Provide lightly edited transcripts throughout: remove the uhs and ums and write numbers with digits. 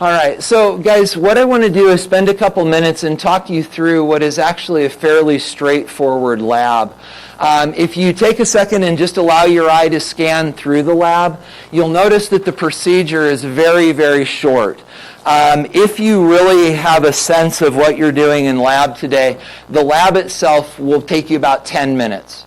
All right, so guys, what I want to do is spend a couple minutes and talk you through what is actually a fairly straightforward lab. If you take a second and just allow your eye to scan through the lab, you'll notice that the procedure is very, very short. If you really have a sense of what you're doing in lab today, the lab itself will take you about 10 minutes.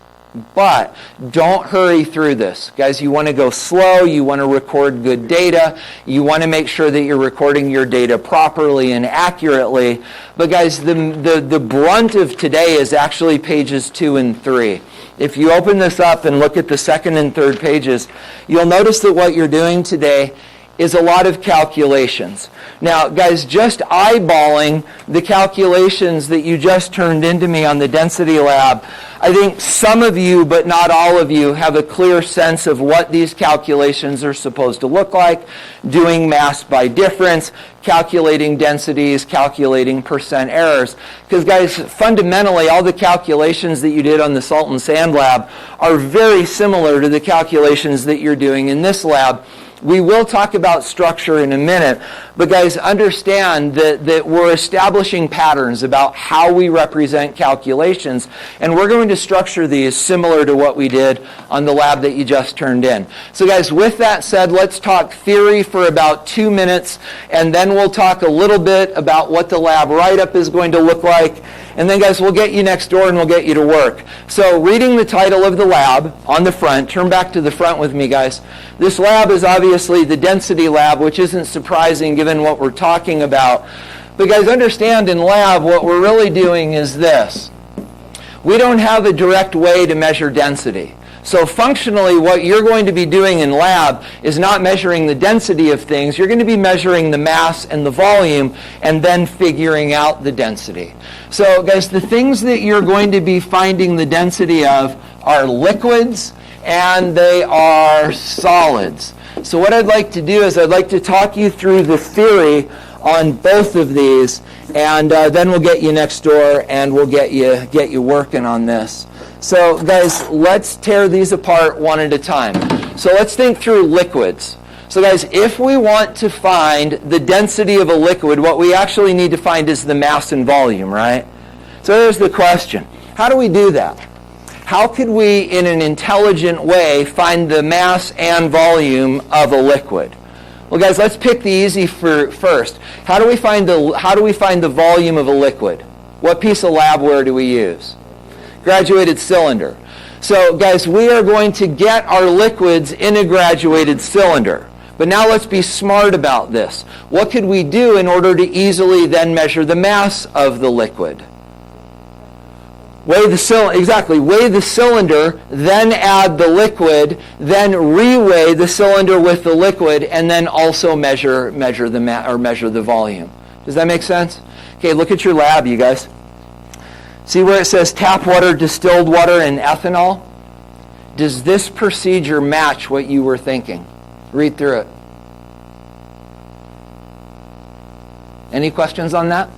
But don't hurry through this. Guys, you want to go slow, you want to record good data, you want to make sure that you're recording your data properly and accurately. But guys, the brunt of today is actually pages 2 and 3. If you open this up and look at the second and third pages, you'll notice that what you're doing today is a lot of calculations. Now, guys, just eyeballing the calculations that you just turned into me on the density lab, I think some of you, but not all of you, have a clear sense of what these calculations are supposed to look like, doing mass by difference, calculating densities, calculating percent errors. Because, guys, fundamentally, all the calculations that you did on the salt and sand lab are very similar to the calculations that you're doing in this lab. We will talk about structure in a minute, but guys, understand that we're establishing patterns about how we represent calculations, and we're going to structure these similar to what we did on the lab that you just turned in. So guys, with that said, let's talk theory for about 2 minutes, and then we'll talk a little bit about what the lab write-up is going to look like. And then, guys, we'll get you next door and we'll get you to work. So reading the title of the lab on the front, turn back to the front with me, guys. This lab is obviously the density lab, which isn't surprising given what we're talking about. But, guys, understand in lab what we're really doing is this. We don't have a direct way to measure density. So functionally, what you're going to be doing in lab is not measuring the density of things. You're going to be measuring the mass and the volume and then figuring out the density. So guys, the things that you're going to be finding the density of are liquids and they are solids. So what I'd like to do is I'd like to talk you through the theory on both of these, and then we'll get you next door and we'll get you working on this. So guys, let's tear these apart one at a time. So let's think through liquids. So guys, if we want to find the density of a liquid, what we actually need to find is the mass and volume, right? So there's the question. How do we do that? How could we, in an intelligent way, find the mass and volume of a liquid? Well, guys, let's pick the easy first. How do we find the volume of a liquid? What piece of labware do we use? Graduated cylinder. So, guys, we are going to get our liquids in a graduated cylinder. But now let's be smart about this. What could we do in order to easily then measure the mass of the liquid? Weigh the cylinder, exactly. Weigh the cylinder, then add the liquid, then reweigh the cylinder with the liquid, and then also measure the volume. Does that make sense? Okay, look at your lab, you guys. See where it says tap water, distilled water, and ethanol? Does this procedure match what you were thinking? Read through it. Any questions on that?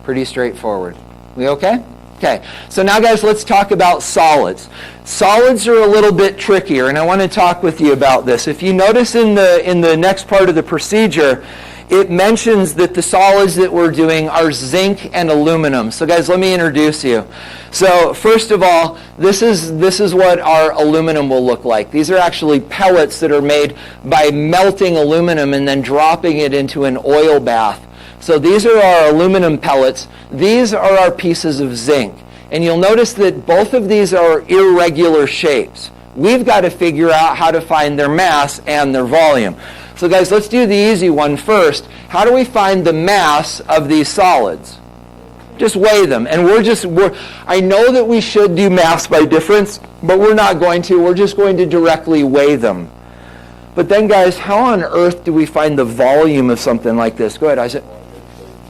Pretty straightforward. We okay? Okay, so now guys, let's talk about solids. Solids are a little bit trickier, and I want to talk with you about this. If you notice in the next part of the procedure, it mentions that the solids that we're doing are zinc and aluminum. So guys, let me introduce you. So first of all, this is what our aluminum will look like. These are actually pellets that are made by melting aluminum and then dropping it into an oil bath. So these are our aluminum pellets. These are our pieces of zinc. And you'll notice that both of these are irregular shapes. We've got to figure out how to find their mass and their volume. So guys, let's do the easy one first. How do we find the mass of these solids? Just weigh them. And I know that we should do mass by difference, but we're not going to. We're just going to directly weigh them. But then guys, how on earth do we find the volume of something like this? Go ahead, Isaac.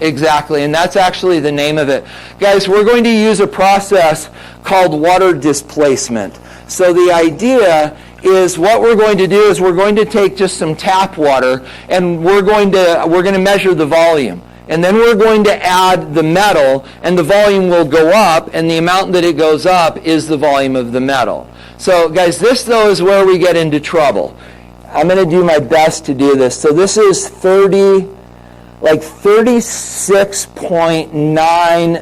Exactly, and that's actually the name of it. Guys, we're going to use a process called water displacement. So the idea is what we're going to do is we're going to take just some tap water and we're going to measure the volume. And then we're going to add the metal and the volume will go up, and the amount that it goes up is the volume of the metal. So guys, this though is where we get into trouble. I'm going to do my best to do this. So this is 30 like 36.9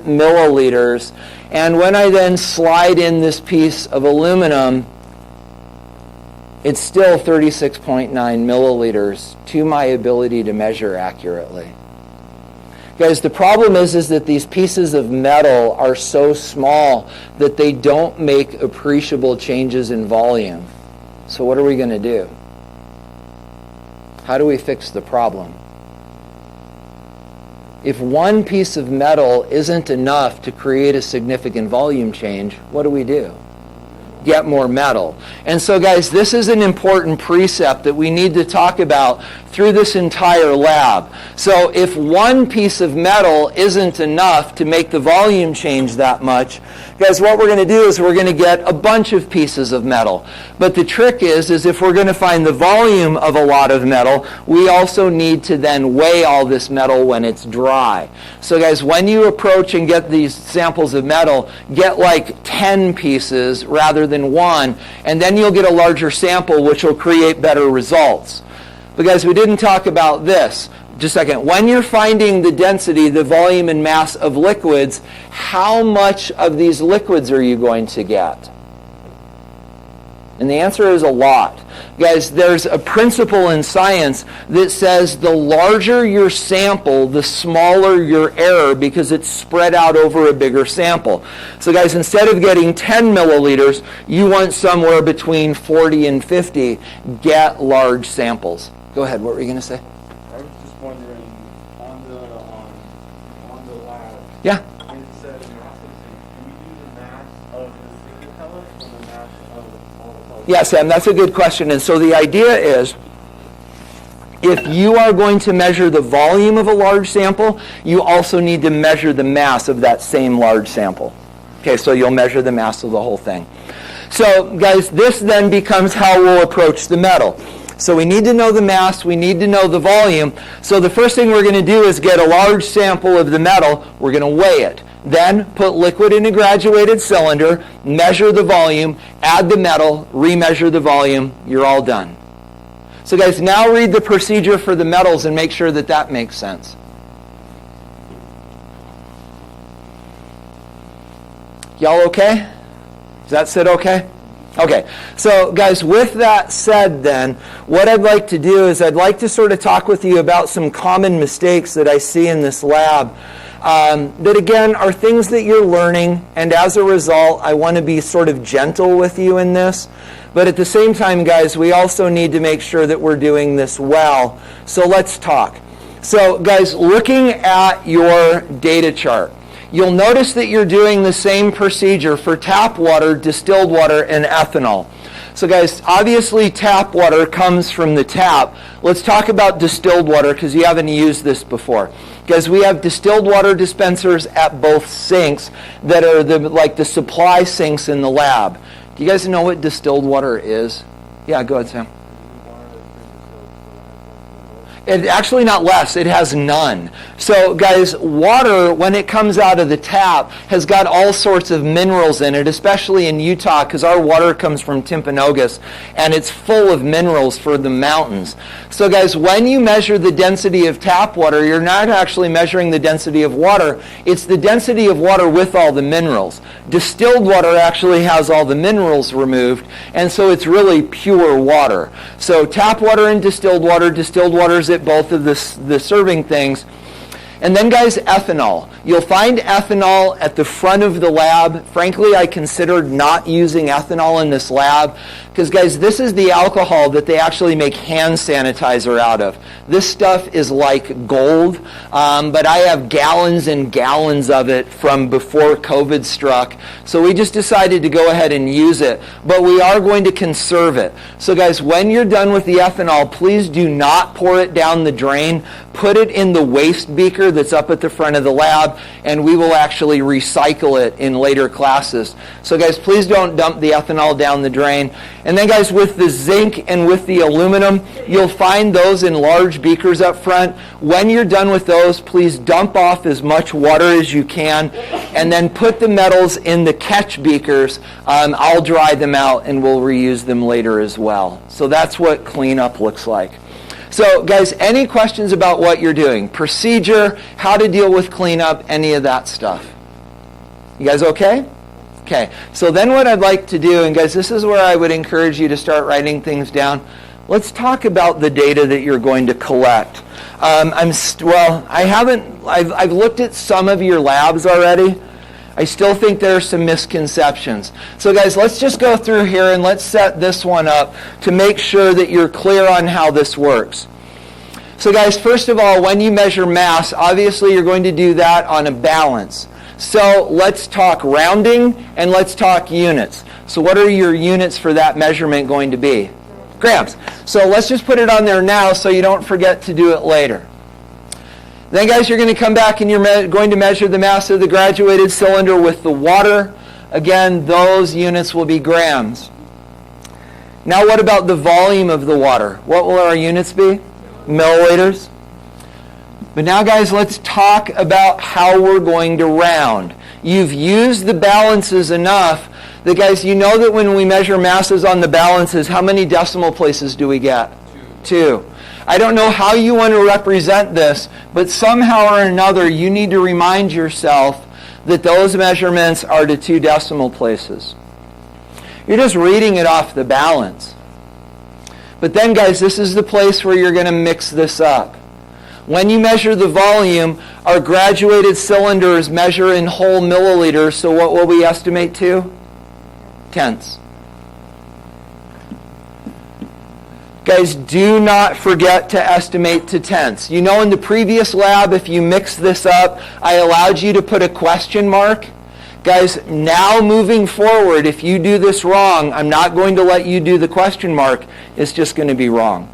milliliters. And when I then slide in this piece of aluminum, it's still 36.9 milliliters to my ability to measure accurately. Guys, the problem is that these pieces of metal are so small that they don't make appreciable changes in volume. So what are we going to do? How do we fix the problem? If one piece of metal isn't enough to create a significant volume change, what do? Get more metal. And so guys, this is an important precept that we need to talk about through this entire lab. So if one piece of metal isn't enough to make the volume change that much, guys, what we're going to do is we're going to get a bunch of pieces of metal. But the trick is if we're going to find the volume of a lot of metal, we also need to then weigh all this metal when it's dry. So guys, when you approach and get these samples of metal, get like 10 pieces rather than one, and then you'll get a larger sample, which will create better results. But guys, we didn't talk about this. Just a second. When you're finding the density, the volume and mass of liquids, how much of these liquids are you going to get? And the answer is a lot. Guys, there's a principle in science that says the larger your sample, the smaller your error, because it's spread out over a bigger sample. So guys, instead of getting 10 milliliters, you want somewhere between 40 and 50. Get large samples. Go ahead, what were you going to say? I was just wondering, on the lab, yeah. It said mass of zinc. Can we do the mass of the zinc pellet or the mass of all the pellets? Yeah, Sam, that's a good question. And so the idea is, if you are going to measure the volume of a large sample, you also need to measure the mass of that same large sample. Okay, so you'll measure the mass of the whole thing. So, guys, this then becomes how we'll approach the metal. So we need to know the mass, we need to know the volume. So the first thing we're going to do is get a large sample of the metal. We're going to weigh it. Then put liquid in a graduated cylinder, measure the volume, add the metal, remeasure the volume. You're all done. So guys, now read the procedure for the metals and make sure that that makes sense. Y'all okay? Does that sit okay? Okay, so guys, with that said then, what I'd like to do is I'd like to sort of talk with you about some common mistakes that I see in this lab that again are things that you're learning, and as a result I want to be sort of gentle with you in this, but at the same time guys, we also need to make sure that we're doing this well. So let's talk. So guys, looking at your data chart, you'll notice that you're doing the same procedure for tap water, distilled water, and ethanol. So guys, obviously tap water comes from the tap. Let's talk about distilled water because you haven't used this before. Guys, we have distilled water dispensers at both sinks that are like the supply sinks in the lab. Do you guys know what distilled water is? Yeah, go ahead, Sam. It's actually not less, it has none. So guys, water, when it comes out of the tap, has got all sorts of minerals in it, especially in Utah, because our water comes from Timpanogos, and it's full of minerals for the mountains. So guys, when you measure the density of tap water, you're not actually measuring the density of water, it's the density of water with all the minerals. Distilled water actually has all the minerals removed, and so it's really pure water. So tap water and distilled water is at both of the serving things. And then guys, ethanol. You'll find ethanol at the front of the lab. Frankly, I considered not using ethanol in this lab because guys, this is the alcohol that they actually make hand sanitizer out of. This stuff is like gold, but I have gallons and gallons of it from before COVID struck. So we just decided to go ahead and use it, but we are going to conserve it. So guys, when you're done with the ethanol, please do not pour it down the drain. Put it in the waste beaker that's up at the front of the lab, and we will actually recycle it in later classes. So guys, please don't dump the ethanol down the drain. And then guys, with the zinc and with the aluminum, you'll find those in large beakers up front. When you're done with those, please dump off as much water as you can, and then put the metals in the catch beakers. I'll dry them out and we'll reuse them later as well. So that's what cleanup looks like. So guys, any questions about what you're doing? Procedure, how to deal with cleanup, any of that stuff? You guys okay? Okay, so then what I'd like to do, and guys, this is where I would encourage you to start writing things down. Let's talk about the data that you're going to collect. I've looked at some of your labs already. I still think there are some misconceptions. So guys, let's just go through here and let's set this one up to make sure that you're clear on how this works. So guys, first of all, when you measure mass, obviously you're going to do that on a balance. So let's talk rounding and let's talk units. So what are your units for that measurement going to be? Grams. So let's just put it on there now so you don't forget to do it later. Then guys, you're going to come back and you're going to measure the mass of the graduated cylinder with the water. Again, those units will be grams. Now what about the volume of the water? What will our units be? Milliliters. But now guys, let's talk about how we're going to round. You've used the balances enough that guys, you know that when we measure masses on the balances, how many decimal places do we get? 2. I don't know how you want to represent this, but somehow or another you need to remind yourself that those measurements are to 2 decimal places. You're just reading it off the balance. But then guys, this is the place where you're going to mix this up. When you measure the volume, our graduated cylinders measure in whole milliliters, so what will we estimate to? Tenths. Guys, do not forget to estimate to tenths. You know in the previous lab, if you mix this up, I allowed you to put a question mark. Guys, now moving forward, if you do this wrong, I'm not going to let you do the question mark. It's just going to be wrong.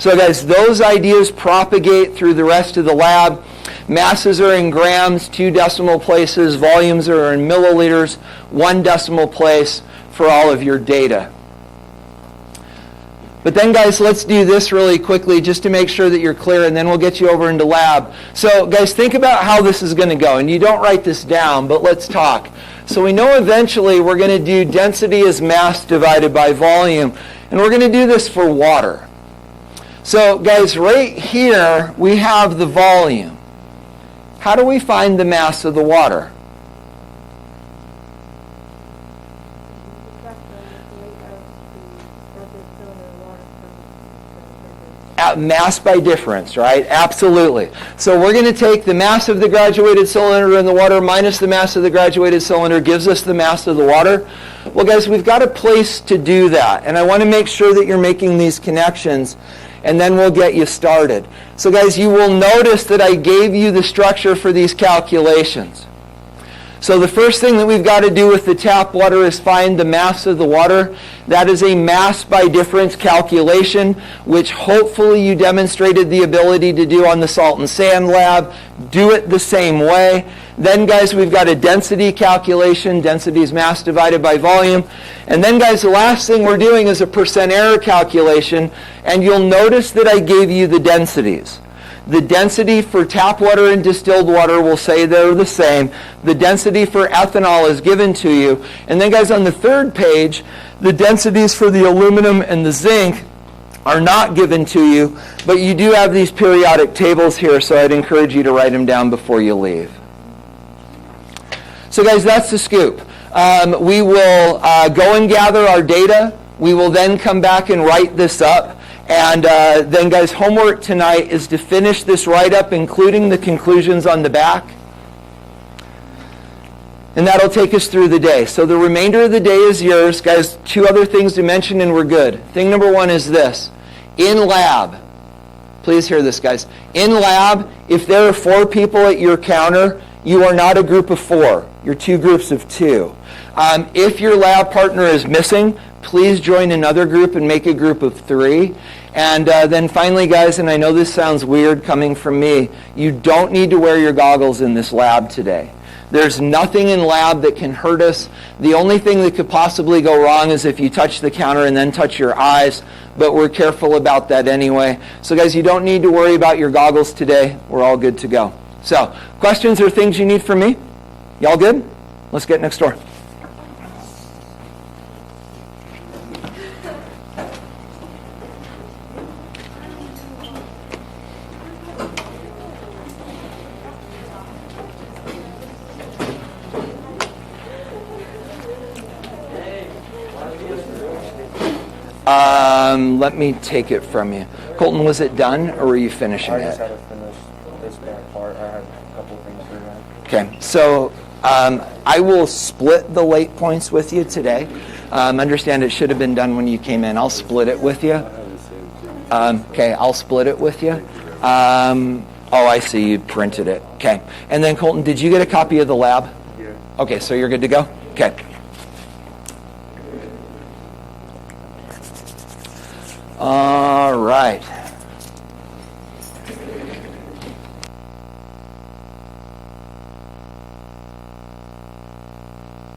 So guys, those ideas propagate through the rest of the lab. Masses are in grams, 2 decimal places. Volumes are in milliliters, 1 decimal place for all of your data. But then guys, let's do this really quickly just to make sure that you're clear, and then we'll get you over into lab. So guys, think about how this is going to go. And you don't write this down, but let's talk. So we know eventually we're going to do density as mass divided by volume. And we're going to do this for water. So guys, right here we have the volume. How do we find the mass of the water? Mass by difference, right? Absolutely. So we're going to take the mass of the graduated cylinder in the water minus the mass of the graduated cylinder gives us the mass of the water. Well, guys, we've got a place to do that. And I want to make sure that you're making these connections, and then we'll get you started. So, guys, you will notice that I gave you the structure for these calculations. So the first thing that we've got to do with the tap water is find the mass of the water. That is a mass by difference calculation, which hopefully you demonstrated the ability to do on the salt and sand lab. Do it the same way. Then, guys, we've got a density calculation. Density is mass divided by volume. And then, guys, the last thing we're doing is a percent error calculation. And you'll notice that I gave you the densities. The density for tap water and distilled water will say they're the same. The density for ethanol is given to you. And then, guys, on the third page, the densities for the aluminum and the zinc are not given to you, but you do have these periodic tables here, so I'd encourage you to write them down before you leave. So, guys, that's the scoop. We will go and gather our data. We will then come back and write this up. And then, guys, homework tonight is to finish this write-up, including the conclusions on the back. And that'll take us through the day. So the remainder of the day is yours. Guys, 2 other things to mention and we're good. Thing number 1 is this. In lab, please hear this, guys. In lab, if there are 4 people at your counter, you are not a group of 4. You're 2 groups of 2. If your lab partner is missing, please join another group and make a group of 3. And then finally, guys, and I know this sounds weird coming from me, you don't need to wear your goggles in this lab today. There's nothing in lab that can hurt us. The only thing that could possibly go wrong is if you touch the counter and then touch your eyes, but we're careful about that anyway. So, guys, you don't need to worry about your goggles today. We're all good to go. So, questions or things you need from me? Y'all good? Let's get next door. Let me take it from you. Colton, was it done or were you finishing I just it? had to finish this back part. I had a couple things to do. Okay, so I will split the late points with you today. Understand it should have been done when you came in. I'll split it with you. Okay, I'll split it with you. Oh, I see, you printed it. Okay, and then Colton, did you get a copy of the lab? Yeah. Okay, so you're good to go? Okay. All right.